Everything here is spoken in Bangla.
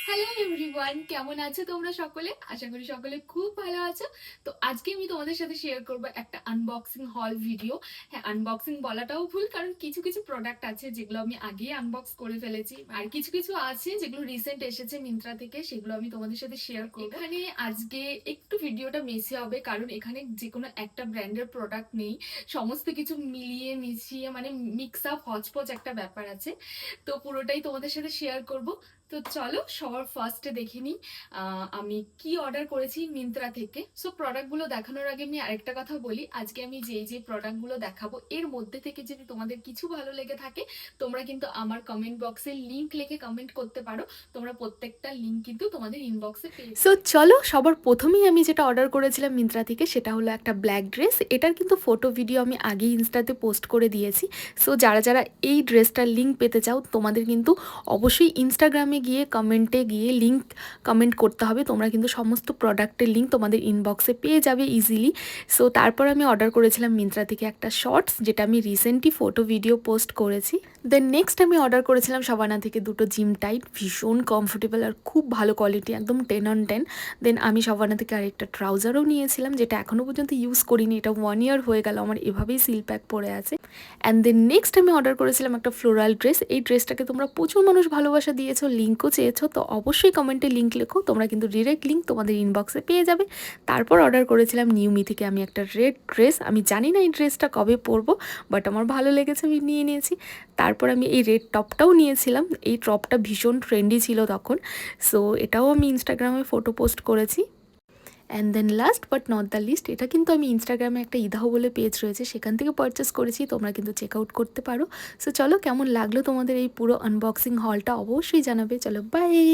হ্যালো এভরিওয়ান, কেমন আছো তোমরা সকলে? আশা করি সকলে খুব ভালো আছো। তো আজকে আমি তোমাদের সাথে শেয়ার করব একটা আনবক্সিং হল ভিডিও। হ্যাঁ, আনবক্সিং বলাটাও ভুল, কারণ কিছু কিছু প্রোডাক্ট আছে যেগুলো আমি আগেই আনবক্স করে ফেলেছি, আর কিছু কিছু আছে যেগুলো রিসেন্ট এসেছে মিন্ত্রা থেকে, সেগুলো আমি তোমাদের সাথে শেয়ার করব। এখানে আজকে একটু ভিডিওটা মেসি হবে, কারণ এখানে যে কোনো একটা ব্র্যান্ডের প্রোডাক্ট নেই, সমস্ত কিছু মিলিয়ে মিশিয়ে মানে মিক্স আপ হচপচ একটা ব্যাপার আছে। তো পুরোটাই তোমাদের সাথে শেয়ার করব। তো চলো সবার ফার্স্টে দেখে নিই আমি কি অর্ডার করেছি মিন্ত্রা থেকে। সো প্রোডাক্টগুলো দেখানোর আগে আমি আরেকটা কথা বলি, আজকে আমি যে প্রোডাক্টগুলো দেখাবো এর মধ্যে থেকে যদি তোমাদের কিছু ভালো লেগে থাকে, তোমরা কিন্তু আমার কমেন্ট বক্সে লিংক লিখে কমেন্ট করতে পারো। তোমরা প্রত্যেকটা লিংক কিন্তু তোমাদের ইনবক্সে পেয়ে। সো চলো, সবার প্রথমেই আমি যেটা অর্ডার করেছিলাম মিন্ত্রা থেকে সেটা হলো একটা ব্ল্যাক ড্রেস। এটার কিন্তু ফটো ভিডিও আমি আগেই ইনস্টাতে পোস্ট করে দিয়েছি। সো যারা যারা এই ড্রেসটার লিংক পেতে চাও, তোমাদের কিন্তু অবশ্যই ইনস্টাগ্রামে গিয়ে কমেন্টে গিয়ে লিংক কমেন্ট করতে হবে। তোমরা কিন্তু সমস্ত প্রোডাক্টের লিংক তোমাদের ইনবক্সে পেয়ে যাবে ইজিলি। সো তারপর আমি অর্ডার করেছিলাম মিন্ত্রা থেকে একটা শর্টস, যেটা আমি রিসেন্টলি ফটো ভিডিও পোস্ট করেছি। দেন নেক্সট আমি অর্ডার করেছিলাম সাবানা থেকে দুটো জিম টাইট, ভীষণ কমফোর্টেবল আর খুব ভালো কোয়ালিটি, একদম 10/10। দেন আমি সাবানা থেকে আরেকটা ট্রাউজারও নিয়েছিলাম, যেটা এখনও পর্যন্ত ইউজ করিনি, এটা 1 ইয়ার হয়ে গেল আমার, এভাবেই সিল প্যাক পরে আছে। অ্যান্ড দেন নেক্সট আমি অর্ডার করেছিলাম একটা ফ্লোরাল ড্রেস। এই ড্রেসটাকে তোমরা প্রচুর মানুষ ভালোবাসা দিয়েছো, লিঙ্কও চেয়েছো, তো অবশ্যই কমেন্টে লিঙ্ক লেখো, তোমরা কিন্তু ডিরেক্ট লিঙ্ক তোমাদের ইনবক্সে পেয়ে যাবে। তারপর অর্ডার করেছিলাম নিউমি থেকে আমি একটা রেড ড্রেস। আমি জানি না এই ড্রেসটা কবে পরবো, বাট আমার ভালো লেগেছে, আমি নিয়ে নিয়েছি। তারপর আমি এই রেড টপটাও নিয়েছিলাম, এই টপটা ভীষণ ট্রেন্ডি ছিল তখন। সো এটাও আমি ইনস্টাগ্রামে ফটো পোস্ট করেছি। And then last but not the least, এটা কিন্তু আমি ইনস্টাগ্রামে একটা ইদাহ বলে পেজ রয়েছে, সেখান থেকে পারচেস করেছি, তোমরা কিন্তু চেক আউট করতে পারো। সো চলো, কেমন লাগলো তোমাদের এই পুরো আনবক্সিং হলটা অবশ্যই জানাবে। চলো বাই।